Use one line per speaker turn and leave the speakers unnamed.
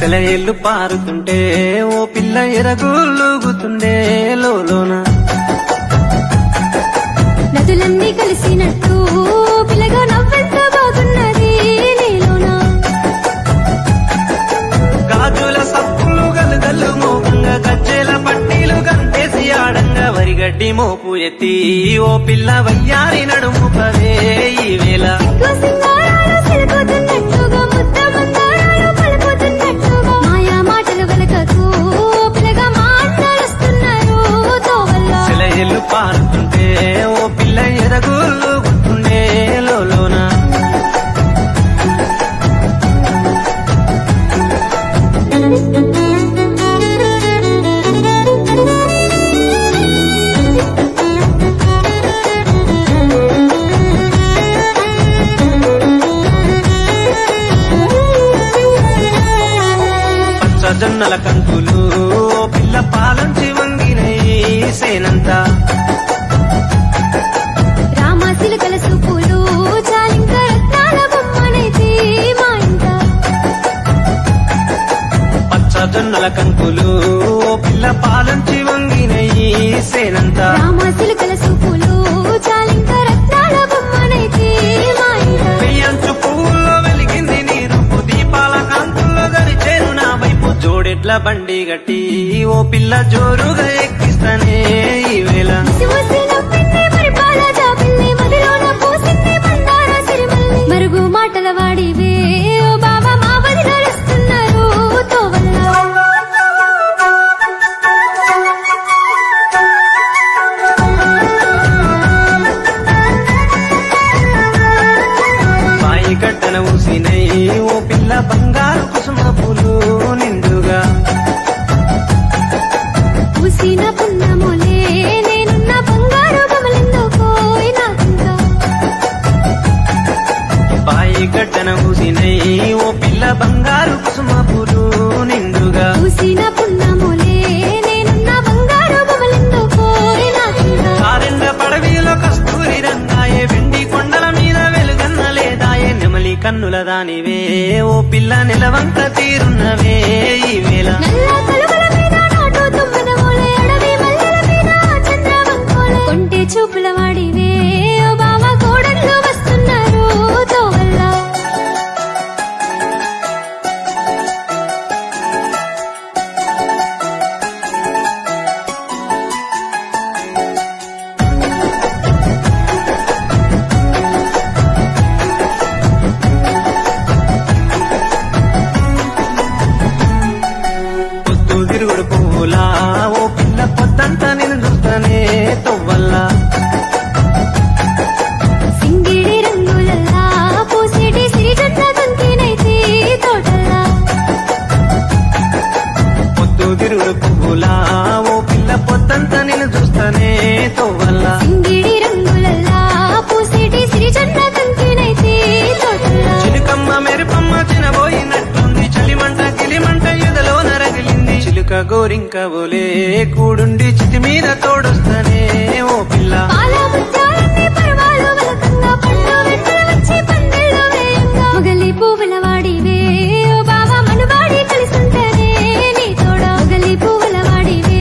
సెలయేళ్ళు పారుతుంటే ఓ పిల్ల ఎరగులుగుతుండే లోన
నదులన్నీ కలిసినట్టు పిల్లగా నవ్వెంత బాగున్నది నీలోన
గాజుల సప్పులు గలుగల్లు మోగంగా గజ్జెల పట్టీలు గంటేసి ఆడంగా వరిగడ్డి మోపు ఎత్తి ఓ పిల్ల వయ్యారి నడుము పదే ఈ వేళ
సింగారాలు సిలుకుతున్నట్టుగా ముద్ద మందారాలు పలుకుతున్నట్టుగా మాయా మాటలు వెలకకు పిల్లగా మాట్లాడుస్తున్నారు తోవల్ల
సెలయేళ్ళు పారుతుంటే ఓ పిల్ల ఎరగులుగుతుండే లోన జొన్నల కంకులు పిల్ల పాలంచి వంగినై సేనంతా
రామాసిలకల సూపులు చాలింక రత్నాల బొమ్మనైతే మా ఇంట
పచ్చ జొన్నల కంకులు పిల్ల పాలంచి వంగినై సేనంతా
రామాసిలకల సూపులు చాలింక రత్నాల బొమ్మనైతే మా ఇంట
వెయ్యంచు పువ్వుల్లో వెలిగింది నీ రూపు దీపాల కాంతుల్లో గరిచేను నా వైపు జోడెట్ల బండి గట్టి ఓ పిల్ల జోరుగా ఎక్కిస్తానే ఈ వేళ
మరుగు మాటల వాడివే ఓ బాబా మా బదిలో వస్తున్నారు తోవల్ల
బాయి గడ్డన ఊసినై ఓ పిల్ల బంగారు కుసుమ పూలు నిండుగా
పూసిన పున్నములే నేనున్న బంగారు బొమ్మలెందుకో నాకింకా
బాయి గడ్డన ఊసినై ఓ పిల్ల బంగారు కుసుమ పూలు నిండుగా
పూసిన పున్నములే నేనున్న బంగారు బొమ్మలెందుకో నాకింకా
ఆరెండ పడవిలో కస్తూరి రంగాయే వెండి కొండల మీద వెలుగన్న లేదాయే నెమలి కన్నుల దానివే ఓ పిల్ల నిలవంక తీరున్నవే ఈ వేళ
నల్ల కలువల మీద నాటు తుమ్మన మూలే అడవి మల్లెల మీద చంద్రవంకోలే కొంటే చూపుల వాడివే ఓ బావ కోడళ్ళు వస్తున్నారు తోవల్ల
పొద్దు తిరుగుడు పువ్వులా ఓ పిల్ల పొద్దంతా నేను చూస్తానే తొవ్వల్లా
సింగిడి రంగులల్లా పూసేటి సిరిజట్ల కంకినైతే తోటల్లా
పొద్దు తిరుగుడు పువ్వులా ఓ పిల్ల పొద్దంతా నేను చూస్తానే తొవ్వల్లా
సింగిడి రంగులల్లా పూసేటి సిరిజట్ల కంకినైతే తోటల్లా
చిలుకమ్మ మెరుపమ్మ తినబోయినట్టుంది చలిమంట కిలిమంట ఎదలో నరగిలింది చిలుక గోరింక బోలే కూడుండి చితి మీద తోడొస్తానే ఓ పిల్ల
పాల